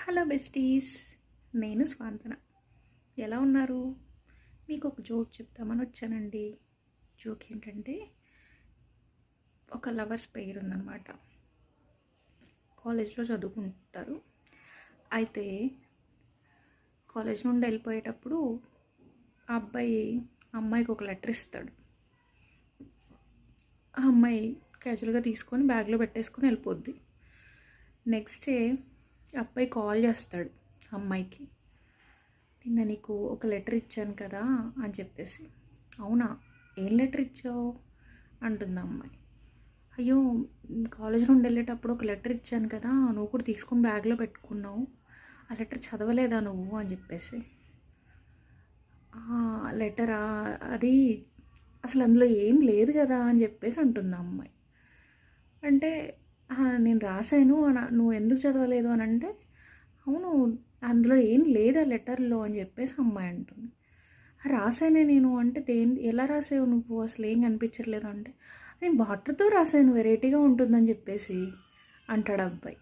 Hello besties, నేను స్వాంతన. ఎలా ఉన్నారు? మీకు ఒక జోక్ చెప్తామని వచ్చానండి. జోక్ ఏంటంటే, ఒక లవర్స్ పెయిర్ ఉందన్నమాట. కాలేజ్లో చదువుకుంటారు. అయితే కాలేజ్ నుండి వెళ్ళిపోయేటప్పుడు ఆ అమ్మాయికి ఒక లెటర్ ఇస్తాడు. ఆ అమ్మాయి క్యాజువల్గా తీసుకొని బ్యాగ్లో పెట్టేసుకొని వెళ్ళిపోద్ది. నెక్స్ట్ డే అబ్బాయి కాల్ చేస్తాడు అమ్మాయికి, నిన్న నీకు ఒక లెటర్ ఇచ్చాను కదా అని చెప్పేసి. అవునా, ఏం లెటర్ ఇచ్చావు అంటుంది అమ్మాయి. అయ్యో, కాలేజ్ నుండి వెళ్ళేటప్పుడు ఒక లెటర్ ఇచ్చాను కదా, నువ్వు కూడా తీసుకొని బ్యాగ్లో పెట్టుకున్నావు, ఆ లెటర్ చదవలేదా నువ్వు అని చెప్పేసి. లెటరా, అది అసలు అందులో ఏం లేదు కదా అని చెప్పేసి అంటుంది అమ్మాయి. అంటే నేను రాశాను నువ్వు ఎందుకు చదవలేదు అని అంటే, అవును అందులో ఏం లేదు ఆ లెటర్లో అని చెప్పేసి అమ్మాయి అంటుంది. రాశానే నేను అంటే, ఎలా రాసావు నువ్వు, అసలు ఏం కనిపించట్లేదు అంటే, నేను వాటర్తో రాశాను, వెరైటీగా ఉంటుందని చెప్పేసి అంటాడు అబ్బాయి.